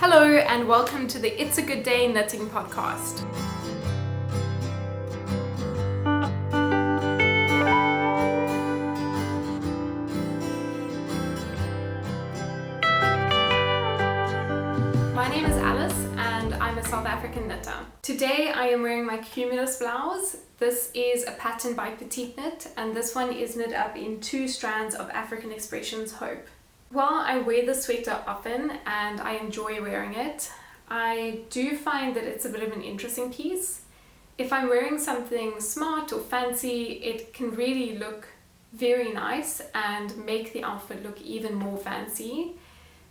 Hello and welcome to the It's a Good Day Knitting podcast. My name is Alice and I'm a South African knitter. Today I am wearing my Cumulus blouse. This is a pattern by Petite Knit and this one is knit up in 2 strands of African Expressions Hope. While I wear the sweater often and I enjoy wearing it, I do find that it's a bit of an interesting piece. If I'm wearing something smart or fancy, it can really look very nice and make the outfit look even more fancy.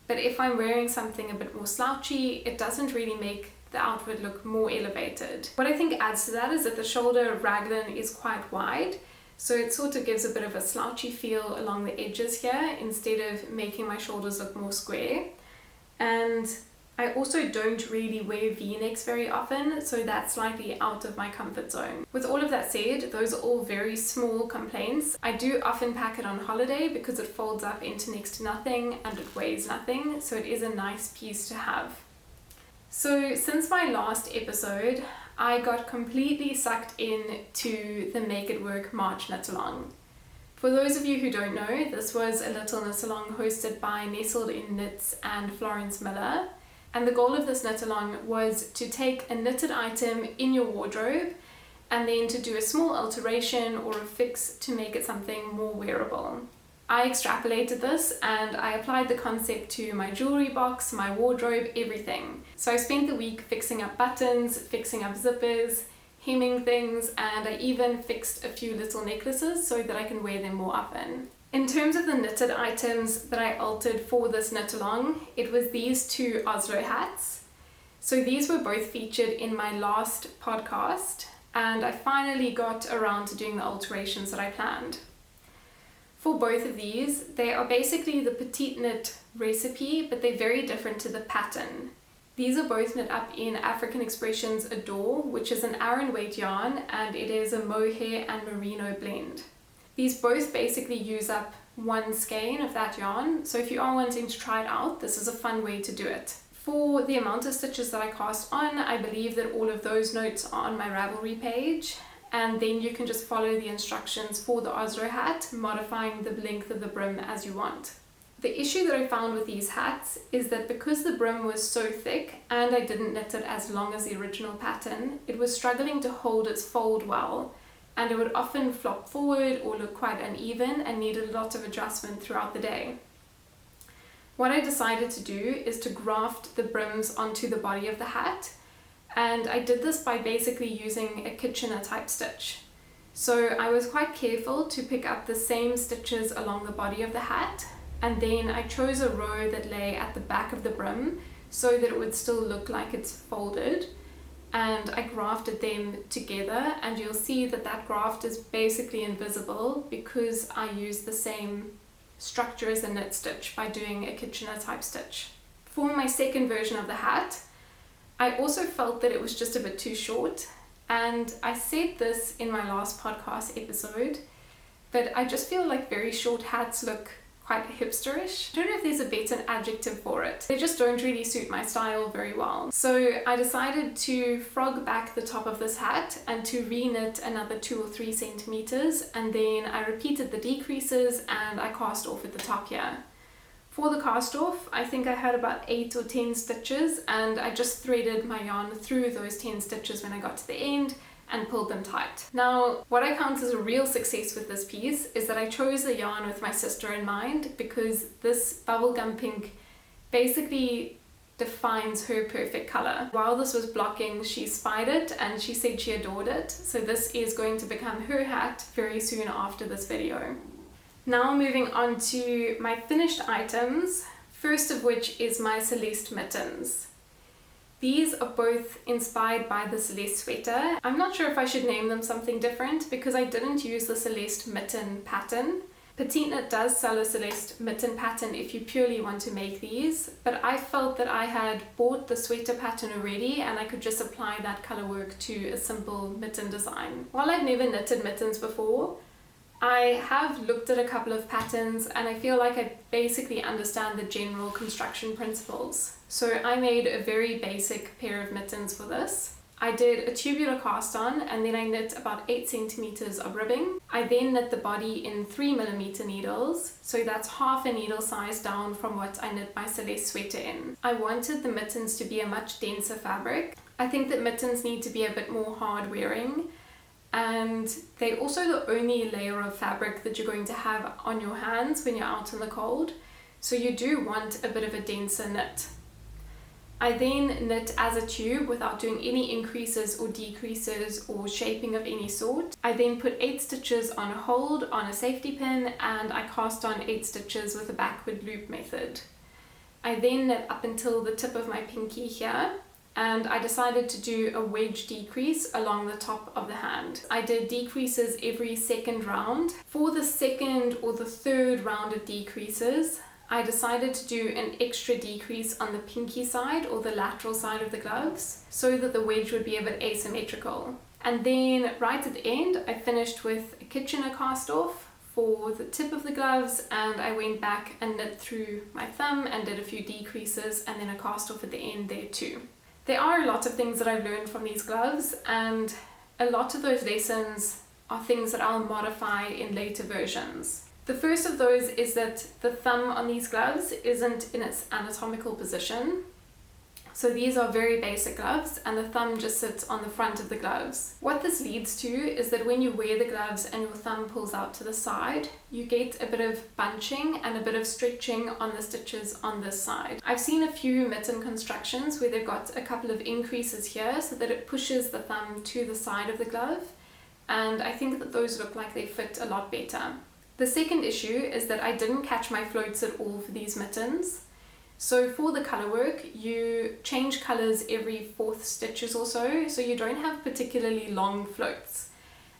But if I'm wearing something a bit more slouchy, it doesn't really make the outfit look more elevated. What I think adds to that is that the shoulder raglan is quite wide, so it sort of gives a bit of a slouchy feel along the edges here instead of making my shoulders look more square. And I also don't really wear v-necks very often, so that's slightly out of my comfort zone. With all of that said, those are all very small complaints. I do often pack it on holiday because it folds up into next to nothing and it weighs nothing, so it is a nice piece to have. So since my last episode, I got completely sucked into the Make It Work March knit along. For those of you who don't know, this was a little knit along hosted by Nestled in Knits and Florence Miller. And the goal of this knit along was to take a knitted item in your wardrobe and then to do a small alteration or a fix to make it something more wearable. I extrapolated this and I applied the concept to my jewelry box, my wardrobe, everything. So I spent the week fixing up buttons, fixing up zippers, hemming things, and I even fixed a few little necklaces so that I can wear them more often. In terms of the knitted items that I altered for this knit along, it was these 2 Oslo hats. So these were both featured in my last podcast and I finally got around to doing the alterations that I planned. For both of these, they are basically the Petite Knit recipe, but they're very different to the pattern. These are both knit up in African Expressions Adore, which is an Aran weight yarn, and it is a mohair and merino blend. These both basically use up 1 skein of that yarn, so if you are wanting to try it out, this is a fun way to do it. For the amount of stitches that I cast on, I believe that all of those notes are on my Ravelry page. And then you can just follow the instructions for the Oslo hat, modifying the length of the brim as you want. The issue that I found with these hats is that because the brim was so thick and I didn't knit it as long as the original pattern, it was struggling to hold its fold well, and it would often flop forward or look quite uneven and needed a lot of adjustment throughout the day. What I decided to do is to graft the brims onto the body of the hat. And I did this by basically using a Kitchener type stitch. So I was quite careful to pick up the same stitches along the body of the hat, and then I chose a row that lay at the back of the brim so that it would still look like it's folded, and I grafted them together, and you'll see that that graft is basically invisible because I used the same structure as a knit stitch by doing a Kitchener type stitch. For my second version of the hat, I also felt that it was just a bit too short, and I said this in my last podcast episode, but I just feel like very short hats look quite hipsterish. I don't know if there's a better adjective for it. They just don't really suit my style very well. So I decided to frog back the top of this hat and to re-knit another 2 or 3 centimeters, and then I repeated the decreases and I cast off at the top here. For the cast off, I think I had about 8 or 10 stitches, and I just threaded my yarn through those 10 stitches when I got to the end and pulled them tight. Now, what I count as a real success with this piece is that I chose the yarn with my sister in mind, because this bubblegum pink basically defines her perfect color. While this was blocking, she spied it and she said she adored it, so this is going to become her hat very soon after this video. Now moving on to my finished items, first of which is my Celeste Mittens. These are both inspired by the Celeste Sweater. I'm not sure if I should name them something different because I didn't use the Celeste Mitten pattern. Petite Knit does sell a Celeste Mitten pattern if you purely want to make these, but I felt that I had bought the sweater pattern already and I could just apply that color work to a simple mitten design. While I've never knitted mittens before, I have looked at a couple of patterns and I feel like I basically understand the general construction principles. So I made a very basic pair of mittens for this. I did a tubular cast on and then I knit about 8 centimeters of ribbing. I then knit the body in 3mm needles, so that's half a needle size down from what I knit my Celeste Sweater in. I wanted the mittens to be a much denser fabric. I think that mittens need to be a bit more hard wearing, and they're also the only layer of fabric that you're going to have on your hands when you're out in the cold, so you do want a bit of a denser knit. I then knit as a tube without doing any increases or decreases or shaping of any sort. I then put 8 stitches on a hold on a safety pin, and I cast on 8 stitches with a backward loop method. I then knit up until the tip of my pinky here, and I decided to do a wedge decrease along the top of the hand. I did decreases every second round. For the second or the third round of decreases, I decided to do an extra decrease on the pinky side or the lateral side of the gloves so that the wedge would be a bit asymmetrical. And then right at the end, I finished with a Kitchener cast off for the tip of the gloves, and I went back and knit through my thumb and did a few decreases and then a cast off at the end there too. There are a lot of things that I've learned from these gloves, and a lot of those lessons are things that I'll modify in later versions. The first of those is that the thumb on these gloves isn't in its anatomical position. So these are very basic gloves and the thumb just sits on the front of the gloves. What this leads to is that when you wear the gloves and your thumb pulls out to the side, you get a bit of bunching and a bit of stretching on the stitches on this side. I've seen a few mitten constructions where they've got a couple of increases here so that it pushes the thumb to the side of the glove, and I think that those look like they fit a lot better. The second issue is that I didn't catch my floats at all for these mittens. So for the colour work, you change colours every 4th stitches or so you don't have particularly long floats.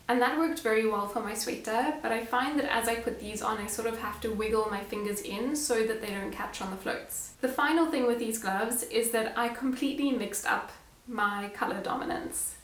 And that worked very well for my sweater, but I find that as I put these on, I sort of have to wiggle my fingers in so that they don't catch on the floats. The final thing with these gloves is that I completely mixed up my colour dominance.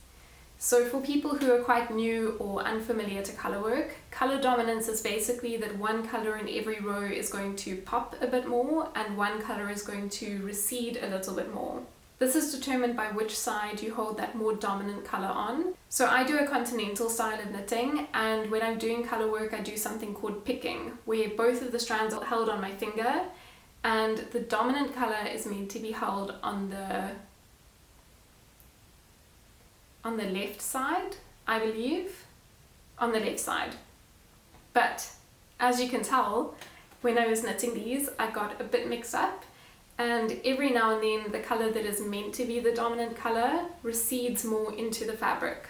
So for people who are quite new or unfamiliar to colour work, colour dominance is basically that one colour in every row is going to pop a bit more and one colour is going to recede a little bit more. This is determined by which side you hold that more dominant colour on. So I do a continental style of knitting, and when I'm doing colour work I do something called picking, where both of the strands are held on my finger and the dominant colour is meant to be held on the left side, I believe. On the left side. But as you can tell, when I was knitting these, I got a bit mixed up, and every now and then the colour that is meant to be the dominant colour recedes more into the fabric.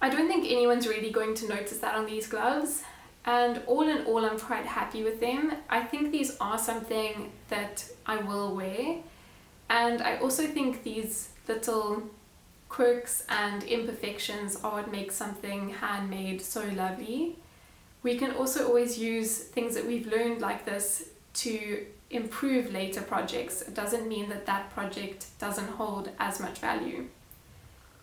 I don't think anyone's really going to notice that on these gloves, and all in all I'm quite happy with them. I think these are something that I will wear, and I also think these little quirks and imperfections are what makes something handmade so lovely. We can also always use things that we've learned like this to improve later projects. It doesn't mean that that project doesn't hold as much value.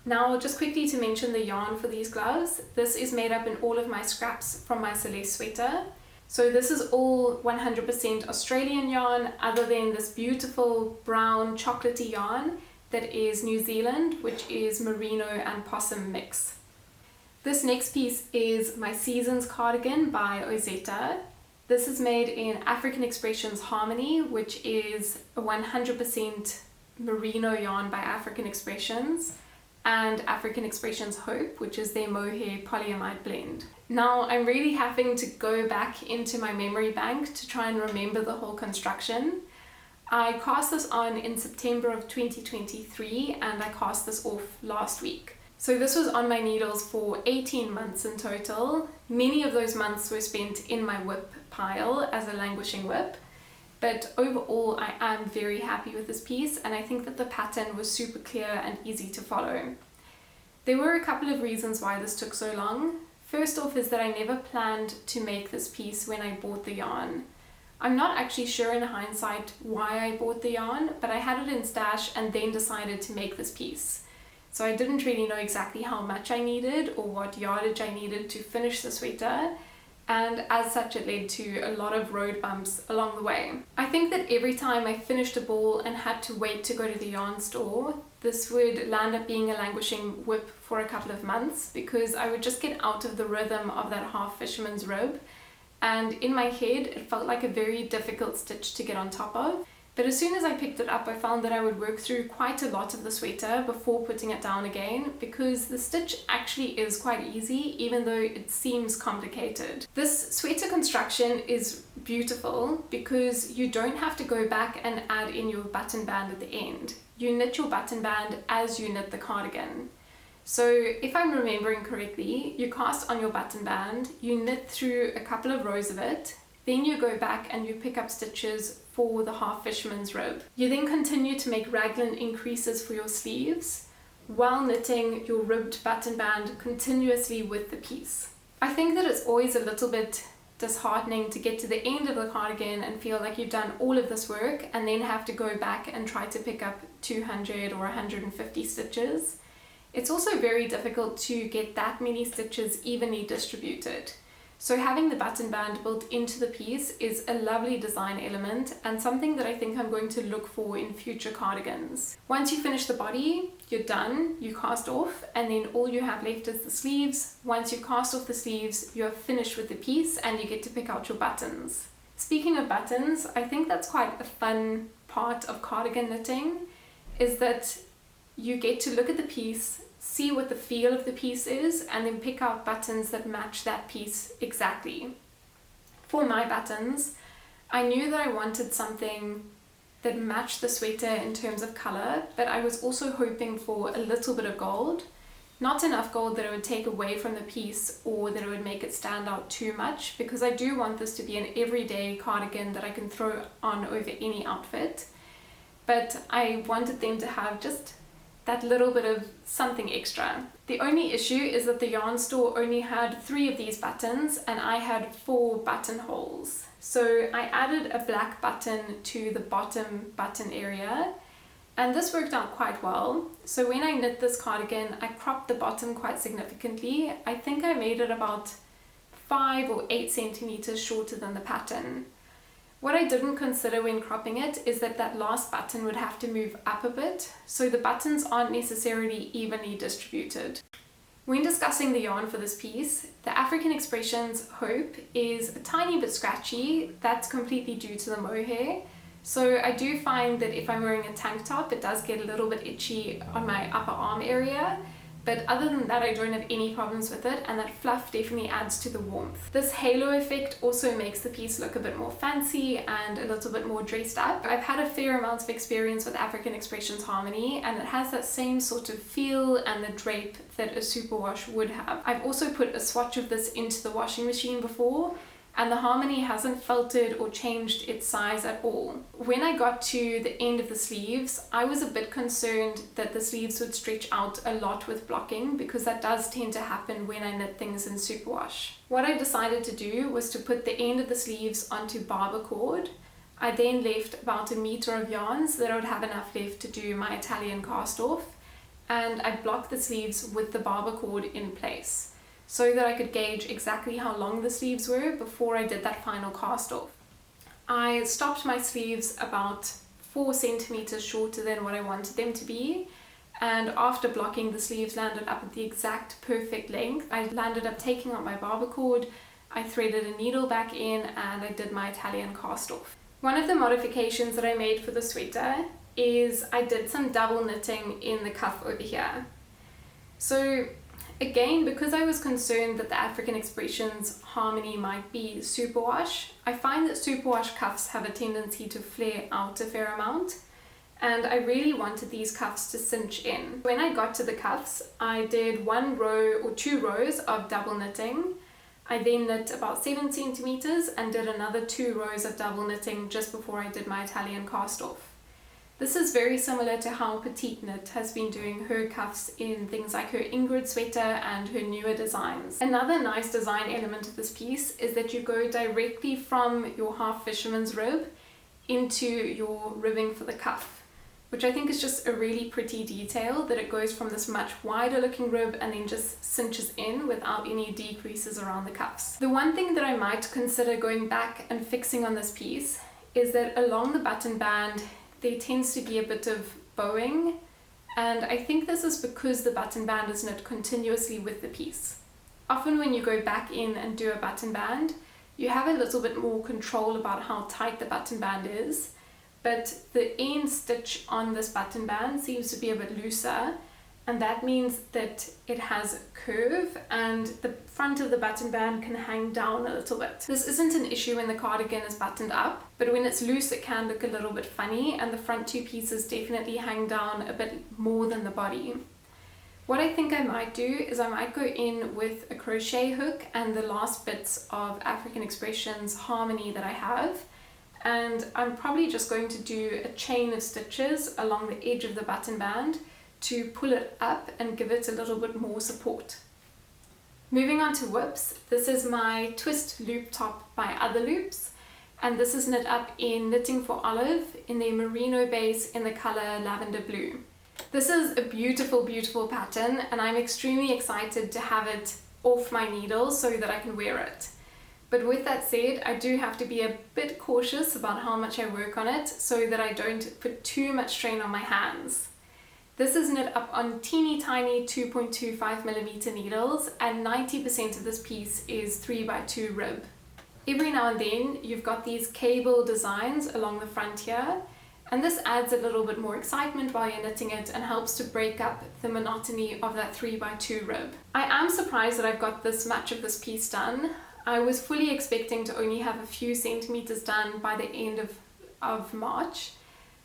Now, just quickly to mention the yarn for these gloves. This is made up in all of my scraps from my Celeste Sweater. So this is all 100% Australian yarn, other than this beautiful brown chocolatey yarn that is New Zealand, which is merino and possum mix. This next piece is my Seasons cardigan by Ozetta. This is made in African Expressions Harmony, which is a 100% merino yarn by African Expressions, and African Expressions Hope, which is their mohair polyamide blend. Now I'm really having to go back into my memory bank to try and remember the whole construction. I cast this on in September of 2023 and I cast this off last week. So this was on my needles for 18 months in total. Many of those months were spent in my whip pile as a languishing whip, but overall I am very happy with this piece, and I think that the pattern was super clear and easy to follow. There were a couple of reasons why this took so long. First off is that I never planned to make this piece when I bought the yarn. I'm not actually sure in hindsight why I bought the yarn, but I had it in stash and then decided to make this piece. So I didn't really know exactly how much I needed or what yardage I needed to finish the sweater, and as such it led to a lot of road bumps along the way. I think that every time I finished a ball and had to wait to go to the yarn store, this would land up being a languishing whip for a couple of months, because I would just get out of the rhythm of that half fisherman's rib, and in my head it felt like a very difficult stitch to get on top of. But as soon as I picked it up, I found that I would work through quite a lot of the sweater before putting it down again, because the stitch actually is quite easy, even though it seems complicated. This sweater construction is beautiful because you don't have to go back and add in your button band at the end. You knit your button band as you knit the cardigan. So if I'm remembering correctly, you cast on your button band, you knit through a couple of rows of it, then you go back and you pick up stitches for the half fisherman's rib. You then continue to make raglan increases for your sleeves while knitting your ribbed button band continuously with the piece. I think that it's always a little bit disheartening to get to the end of the cardigan and feel like you've done all of this work and then have to go back and try to pick up 200 or 150 stitches. It's also very difficult to get that many stitches evenly distributed. So having the button band built into the piece is a lovely design element and something that I think I'm going to look for in future cardigans. Once you finish the body, you're done, you cast off, and then all you have left is the sleeves. Once you cast off the sleeves, you're finished with the piece and you get to pick out your buttons. Speaking of buttons, I think that's quite a fun part of cardigan knitting, is that you get to look at the piece, see what the feel of the piece is, and then pick out buttons that match that piece exactly. For my buttons, I knew that I wanted something that matched the sweater in terms of color, but I was also hoping for a little bit of gold. Not enough gold that it would take away from the piece or that it would make it stand out too much, because I do want this to be an everyday cardigan that I can throw on over any outfit. But I wanted them to have just that little bit of something extra. The only issue is that the yarn store only had 3 of these buttons and I had 4 buttonholes. So I added a black button to the bottom button area, and this worked out quite well. So when I knit this cardigan, I cropped the bottom quite significantly. I think I made it about 5 or 8 centimeters shorter than the pattern. What I didn't consider when cropping it is that that last button would have to move up a bit, so the buttons aren't necessarily evenly distributed. When discussing the yarn for this piece, the African Expressions Hope is a tiny bit scratchy. That's completely due to the mohair. So I do find that if I'm wearing a tank top, it does get a little bit itchy on my upper arm area. But other than that, I don't have any problems with it, and that fluff definitely adds to the warmth. This halo effect also makes the piece look a bit more fancy and a little bit more dressed up. I've had a fair amount of experience with African Expressions Harmony, and it has that same sort of feel and the drape that a superwash would have. I've also put a swatch of this into the washing machine before, and the Harmony hasn't felted or changed its size at all. When I got to the end of the sleeves, I was a bit concerned that the sleeves would stretch out a lot with blocking, because that does tend to happen when I knit things in superwash. What I decided to do was to put the end of the sleeves onto barber cord. I then left about 1 meter of yarn so that I would have enough left to do my Italian cast off, and I blocked the sleeves with the barber cord in place, so that I could gauge exactly how long the sleeves were before I did that final cast off. I stopped my sleeves about 4 centimeters shorter than what I wanted them to be, and after blocking, the sleeves landed up at the exact perfect length. I landed up taking out my barber cord, I threaded a needle back in, and I did my Italian cast off. One of the modifications that I made for the sweater is I did some double knitting in the cuff over here. So again, because I was concerned that the African Expressions Harmony might be superwash, I find that superwash cuffs have a tendency to flare out a fair amount, and I really wanted these cuffs to cinch in. When I got to the cuffs, I did 1 row or 2 rows of double knitting. I then knit about 7 centimeters and did another 2 rows of double knitting just before I did my Italian cast off. This is very similar to how Petite Knit has been doing her cuffs in things like her Ingrid sweater and her newer designs. Another nice design element of this piece is that you go directly from your half fisherman's rib into your ribbing for the cuff. which I think is just a really pretty detail, that it goes from this much wider looking rib and then just cinches in without any decreases around the cuffs. The one thing that I might consider going back and fixing on this piece is that along the button band there tends to be a bit of bowing, and I think this is because the button band is knit continuously with the piece. Often when you go back in and do a button band, you have a little bit more control about how tight the button band is, but the end stitch on this button band seems to be a bit looser, and that means that it has curve and the front of the button band can hang down a little bit. This isn't an issue when the cardigan is buttoned up, but when it's loose it can look a little bit funny, and the front two pieces definitely hang down a bit more than the body. What I think I might do is I might go in with a crochet hook and the last bits of African Expressions Harmony that I have, and I'm probably just going to do a chain of stitches along the edge of the button band to pull it up and give it a little bit more support. Moving on to whips, this is my twist loop top by Other Loops, and this is knit up in Knitting for Olive in the merino base in the colour Lavender Blue. This is a beautiful, beautiful pattern, and I'm extremely excited to have it off my needle so that I can wear it. But with that said, I do have to be a bit cautious about how much I work on it so that I don't put too much strain on my hands. This is knit up on teeny tiny 2.25mm needles, and 90% of this piece is 3x2 rib. Every now and then you've got these cable designs along the front here, and this adds a little bit more excitement while you're knitting it and helps to break up the monotony of that 3x2 rib. I am surprised that I've got this much of this piece done. I was fully expecting to only have a few centimeters done by the end of March,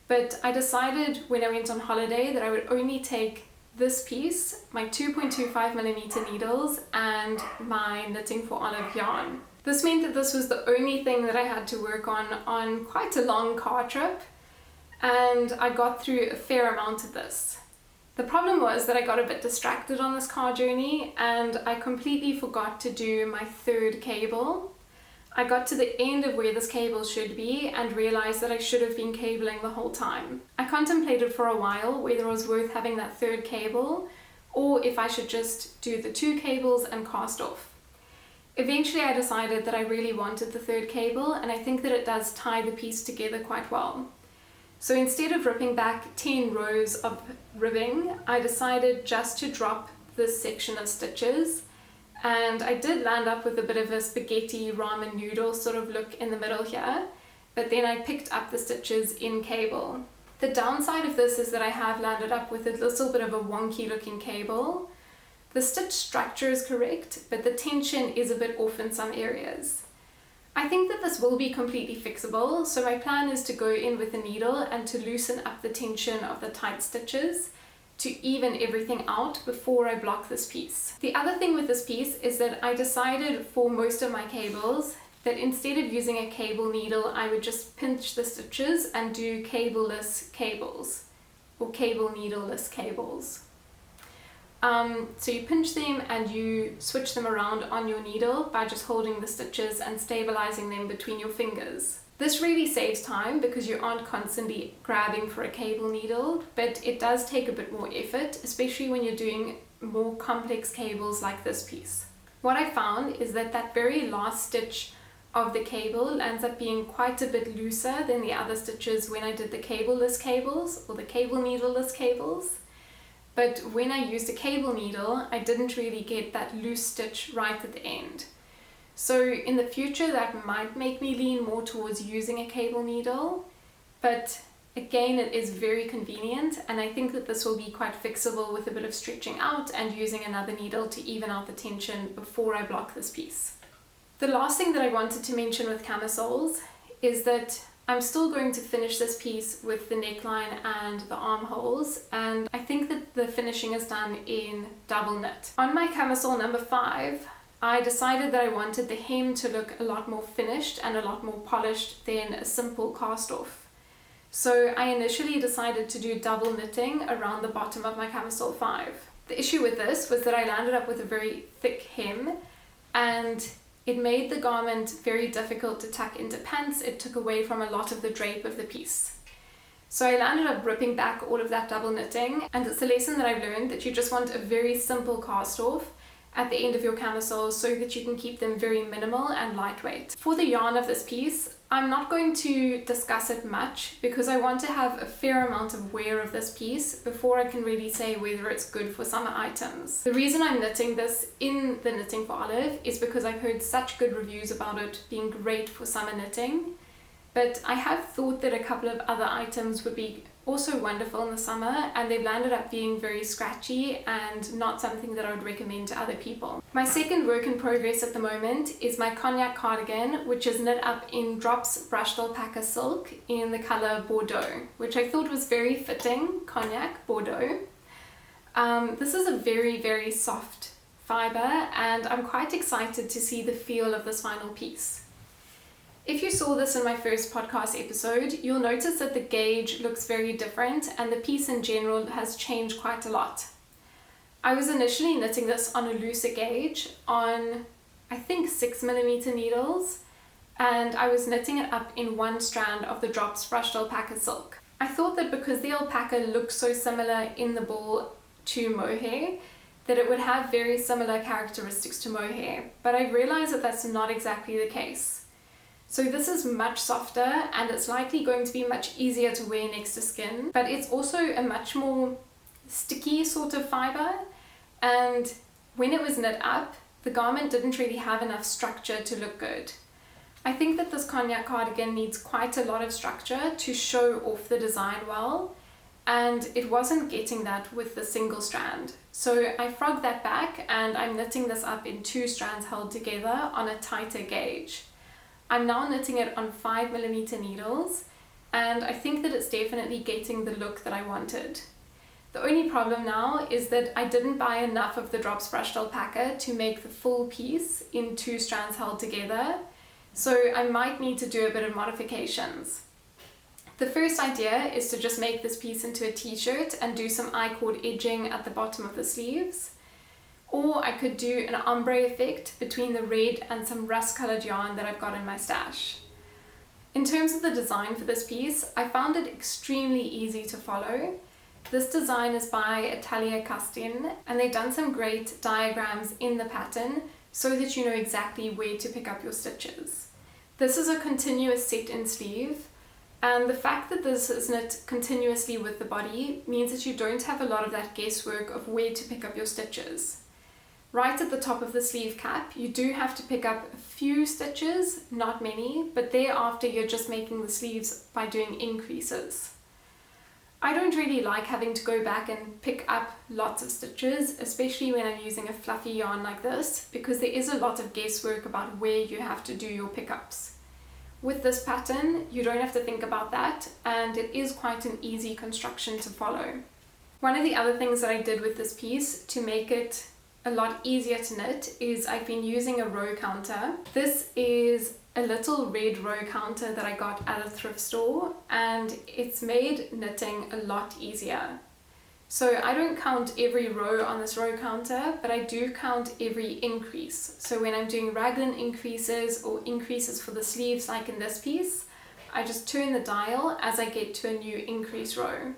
but I decided when I went on holiday that I would only take this piece, my 2.25mm needles, and my Knitting for Olive yarn. This meant that this was the only thing that I had to work on quite a long car trip, and I got through a fair amount of this. The problem was that I got a bit distracted on this car journey and I completely forgot to do my third cable. I got to the end of where this cable should be and realized that I should have been cabling the whole time. I contemplated for a while whether it was worth having that third cable or if I should just do the 2 cables and cast off. Eventually I decided that I really wanted the third cable, and I think that it does tie the piece together quite well. So instead of ripping back 10 rows of ribbing, I decided just to drop this section of stitches, and I did land up with a bit of a spaghetti ramen noodle sort of look in the middle here, but then I picked up the stitches in cable. The downside of this is that I have landed up with a little bit of a wonky looking cable. The stitch structure is correct, but the tension is a bit off in some areas. I think that this will be completely fixable, so my plan is to go in with a needle and to loosen up the tension of the tight stitches to even everything out before I block this piece. The other thing with this piece is that I decided for most of my cables that instead of using a cable needle, I would just pinch the stitches and do cableless cables, or cable needleless cables. So you pinch them and you switch them around on your needle by just holding the stitches and stabilizing them between your fingers. This really saves time because you aren't constantly grabbing for a cable needle, but it does take a bit more effort, especially when you're doing more complex cables like this piece. What I found is that that very last stitch of the cable ends up being quite a bit looser than the other stitches when I did the cableless cables or the cable needleless cables. But when I used a cable needle, I didn't really get that loose stitch right at the end. So in the future that might make me lean more towards using a cable needle, but again it is very convenient, and I think that this will be quite fixable with a bit of stretching out and using another needle to even out the tension before I block this piece. The last thing that I wanted to mention with camisoles is that I'm still going to finish this piece with the neckline and the armholes, and I think that the finishing is done in double knit. On my camisole number 5, I decided that I wanted the hem to look a lot more finished and a lot more polished than a simple cast off. So I initially decided to do double knitting around the bottom of my camisole 5. The issue with this was that I landed up with a very thick hem, and it made the garment very difficult to tuck into pants. It took away from a lot of the drape of the piece. So I landed up ripping back all of that double knitting, and it's a lesson that I've learned that you just want a very simple cast off at the end of your camisoles so that you can keep them very minimal and lightweight. For the yarn of this piece, I'm not going to discuss it much because I want to have a fair amount of wear of this piece before I can really say whether it's good for summer items. The reason I'm knitting this in the Knitting for Olive is because I've heard such good reviews about it being great for summer knitting, but I have thought that a couple of other items would be also wonderful in the summer, and they've landed up being very scratchy and not something that I would recommend to other people. My second work in progress at the moment is my cognac cardigan, which is knit up in Drops brushed alpaca silk in the color Bordeaux, which I thought was very fitting, cognac Bordeaux. This is a very soft fiber, and I'm quite excited to see the feel of this final piece. If you saw this in my first podcast episode, you'll notice that the gauge looks very different and the piece in general has changed quite a lot. I was initially knitting this on a looser gauge on, I think, 6mm needles, and I was knitting it up in one strand of the Drops brushed alpaca silk. I thought that because the alpaca looks so similar in the ball to mohair, that it would have very similar characteristics to mohair, but I realized that that's not exactly the case. So this is much softer and it's likely going to be much easier to wear next to skin, but it's also a much more sticky sort of fiber, and when it was knit up, the garment didn't really have enough structure to look good. I think that this cognac cardigan needs quite a lot of structure to show off the design well, and it wasn't getting that with the single strand. So I frogged that back and I'm knitting this up in 2 strands held together on a tighter gauge. I'm now knitting it on 5mm needles, and I think that it's definitely getting the look that I wanted. The only problem now is that I didn't buy enough of the Drops brushed alpaca to make the full piece in 2 strands held together, so I might need to do a bit of modifications. The first idea is to just make this piece into a t-shirt and do some I-cord edging at the bottom of the sleeves. Or I could do an ombre effect between the red and some rust colored yarn that I've got in my stash. In terms of the design for this piece, I found it extremely easy to follow. This design is by Atelier Castin, and they've done some great diagrams in the pattern so that you know exactly where to pick up your stitches. This is a continuous set-in sleeve, and the fact that this is knit continuously with the body means that you don't have a lot of that guesswork of where to pick up your stitches. Right at the top of the sleeve cap, you do have to pick up a few stitches, not many, but thereafter you're just making the sleeves by doing increases. I don't really like having to go back and pick up lots of stitches, especially when I'm using a fluffy yarn like this, because there is a lot of guesswork about where you have to do your pickups. With this pattern, you don't have to think about that, and it is quite an easy construction to follow. One of the other things that I did with this piece to make it a lot easier to knit is I've been using a row counter. This is a little red row counter that I got at a thrift store, and it's made knitting a lot easier. So I don't count every row on this row counter, but I do count every increase. So when I'm doing raglan increases or increases for the sleeves like in this piece, I just turn the dial as I get to a new increase row.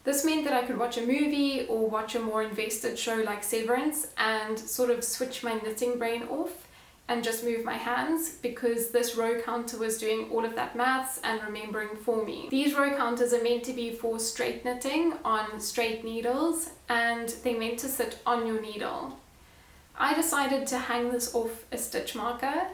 This meant that I could watch a movie or watch a more invested show like Severance and sort of switch my knitting brain off and just move my hands, because this row counter was doing all of that maths and remembering for me. These row counters are meant to be for straight knitting on straight needles, and they're meant to sit on your needle. I decided to hang this off a stitch marker,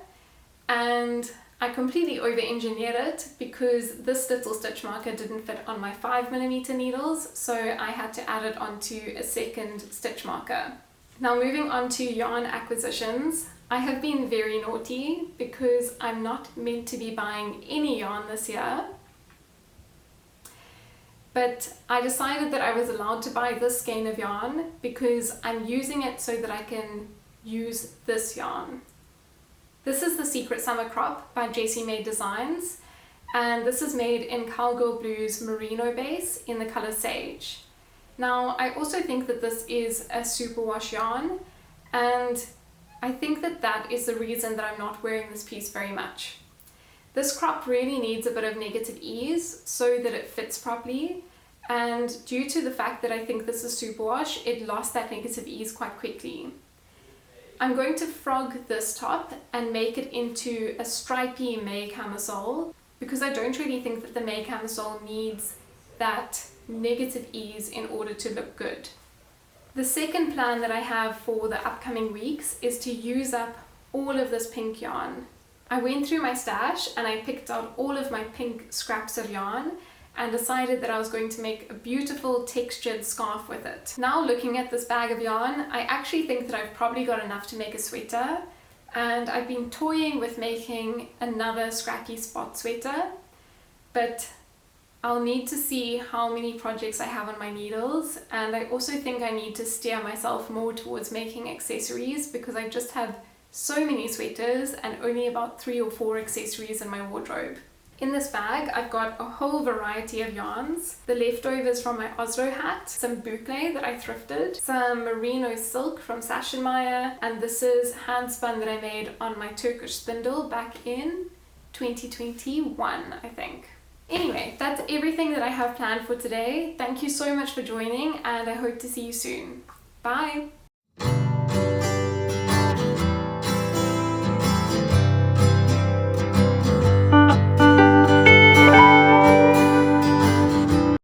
and I completely over-engineered it because this little stitch marker didn't fit on my 5mm needles, so I had to add it onto a second stitch marker. Now moving on to yarn acquisitions, I have been very naughty because I'm not meant to be buying any yarn this year, but I decided that I was allowed to buy this skein of yarn because I'm using it so that I can use this yarn. This is the Secret Summer Crop by Jessie May Designs, and this is made in Cowgirl Blue's merino base in the color Sage. Now I also think that this is a superwash yarn, and I think that that is the reason that I'm not wearing this piece very much. This crop really needs a bit of negative ease so that it fits properly, and due to the fact that I think this is superwash, it lost that negative ease quite quickly. I'm going to frog this top and make it into a stripy May camisole, because I don't really think that the May camisole needs that negative ease in order to look good. The second plan that I have for the upcoming weeks is to use up all of this pink yarn. I went through my stash and I picked out all of my pink scraps of yarn and decided that I was going to make a beautiful textured scarf with it. Now looking at this bag of yarn, I actually think that I've probably got enough to make a sweater, and I've been toying with making another scrappy spot sweater, but I'll need to see how many projects I have on my needles, and I also think I need to steer myself more towards making accessories because I just have so many sweaters and only about 3 or 4 accessories in my wardrobe. In this bag, I've got a whole variety of yarns, the leftovers from my Oslo hat, some boucle that I thrifted, some merino silk from Sashenmeyer, and this is hand spun that I made on my Turkish spindle back in 2021, I think. Anyway, that's everything that I have planned for today. Thank you so much for joining, and I hope to see you soon. Bye!